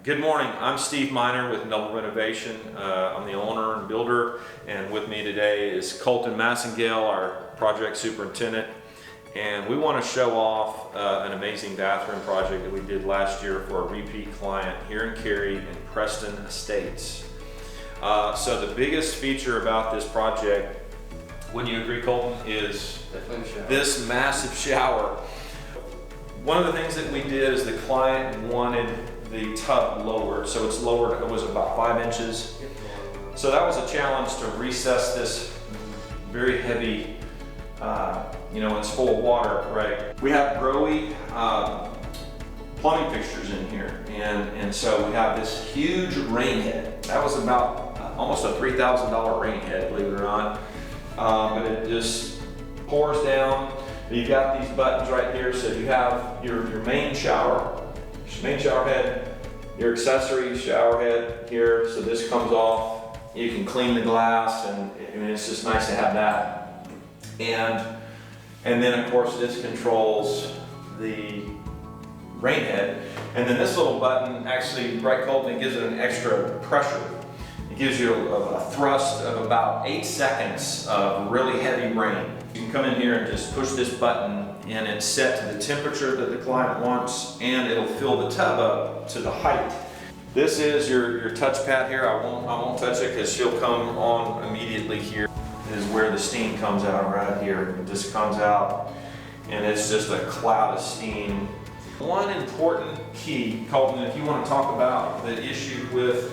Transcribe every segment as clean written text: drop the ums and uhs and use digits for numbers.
Good morning, I'm Steve Miner with Renovation. I'm the owner and builder, and with me today is Colton Massengale, our project superintendent. And we want to show off an amazing bathroom project that we did last year for a repeat client here in Cary in Preston Estates. So the biggest feature about this project, wouldn't you agree, Colton, is this massive shower. One of the things that we did is the client wanted the tub lowered, so it's lowered, it was about 5 inches. So that was a challenge to recess this very heavy, it's full of water, right? We have Growy plumbing fixtures in here, and so we have this huge rain head. That was about almost a $3,000 rain head, believe it or not. But it just pours down. You've got these buttons right here, so you have your main shower head, your accessory shower head here, so this comes off. You can clean the glass, and it's just nice to have that. And then of course this controls the rain head. And then this little button actually, right, Colton, it gives it an extra pressure. It gives you a thrust of about 8 seconds of really heavy rain. You can come in here and just push this button, and it's set to the temperature that the client wants, and it'll fill the tub up to the height. This is your touchpad here. I won't touch it because she'll come on immediately here. This is where the steam comes out right here. It just comes out, and it's just a cloud of steam. One important key, Colton, if you want to talk about the issue with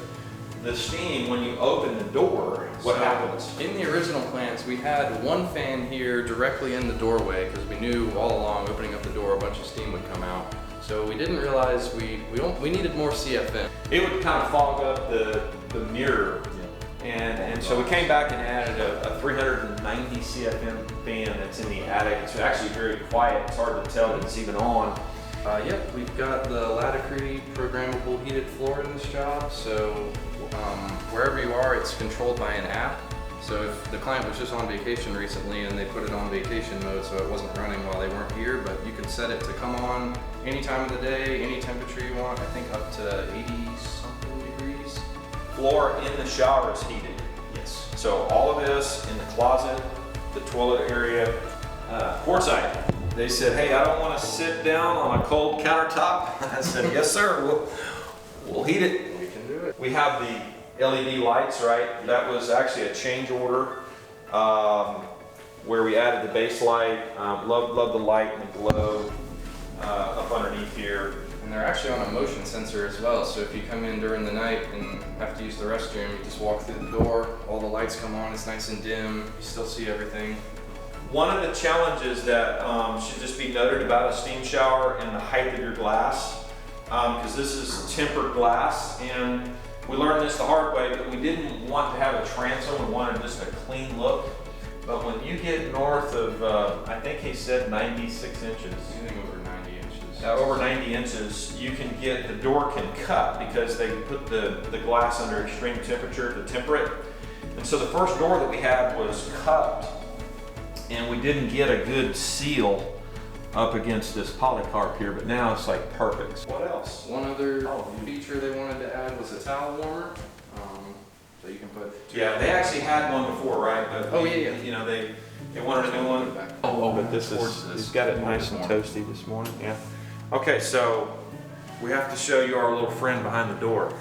the steam when you open the door, what happens? In the original plans, we had one fan here directly in the doorway because we knew all along opening up the door a bunch of steam would come out. So we didn't realize we needed more CFM. It would kind of fog up the mirror. And so we came back and added a 390 CFM fan that's in the attic. It's actually very quiet. It's hard to tell that it's even on. Yep, we've got the Latticrete programmable heated floor in this job. So wherever you are, it's controlled by an app. So if the client was just on vacation recently and they put it on vacation mode so it wasn't running while they weren't here, but you can set it to come on any time of the day, any temperature you want, I think up to 80-something degrees. Floor in the shower is heated. Yes. So all of this in the closet, the toilet area, quartzite. They said, hey, I don't want to sit down on a cold countertop. I said, yes, sir, we'll heat it. We can do it. We have the LED lights, right? That was actually a change order where we added the base light. Love the light and the glow up underneath here. And they're actually on a motion sensor as well, so if you come in during the night and have to use the restroom, you just walk through the door, all the lights come on, it's nice and dim, you still see everything. One of the challenges that should just be noted about a steam shower and the height of your glass, because this is tempered glass, and we learned this the hard way, but we didn't want to have a transom, we wanted just a clean look. But when you get north of, I think he said 96 inches. I think over 90 inches. Over 90 inches, you can get, the door can cut because they put the glass under extreme temperature to temper it. And so the first door that we had was cupped, and we didn't get a good seal up against this polycarb here, but now it's like perfect. What else? One other feature they wanted to add was a towel warmer. So you can put... Yeah, they actually had one before, right? But yeah. They wanted a new one. But this is, it's got it nice and toasty this morning, yeah. Okay, so we have to show you our little friend behind the door.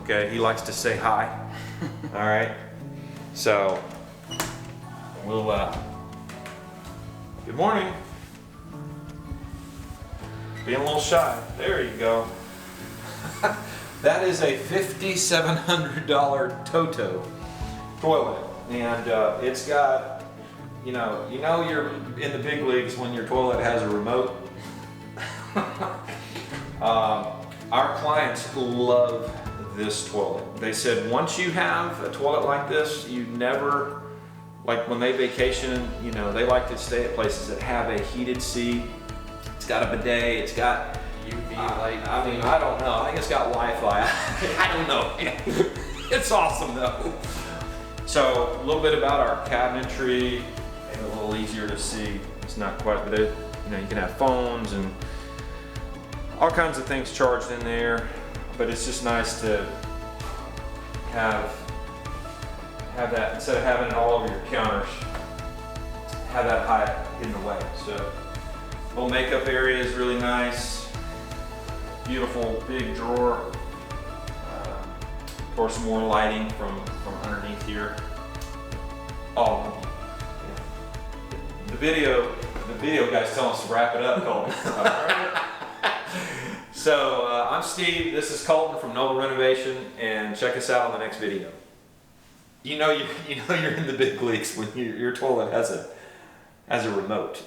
Okay, he likes to say hi. All right, so we'll, good morning. Being a little shy. There you go. That is a $5,700 Toto toilet, and it's got, you know you're in the big leagues when your toilet has a remote. Our clients love this toilet. They said once you have a toilet like this, you never, like when they vacation, they like to stay at places that have a heated seat. It's got a bidet, it's got UV light. I don't know. I think it's got Wi-Fi. I don't know. It's awesome though. So a little bit about our cabinetry, maybe a little easier to see. It's not quite, but you can have phones and all kinds of things charged in there. but it's just nice to have that, instead of having it all over your counters, have that high hidden away. So, little makeup area is really nice. Beautiful big drawer. Of course, more lighting from underneath here. Oh, yeah. The video guy's telling us to wrap it up, Colton. So I'm Steve. This is Colton from Noble Renovation, and check us out on the next video. You know you're in the big leagues when your toilet has a remote.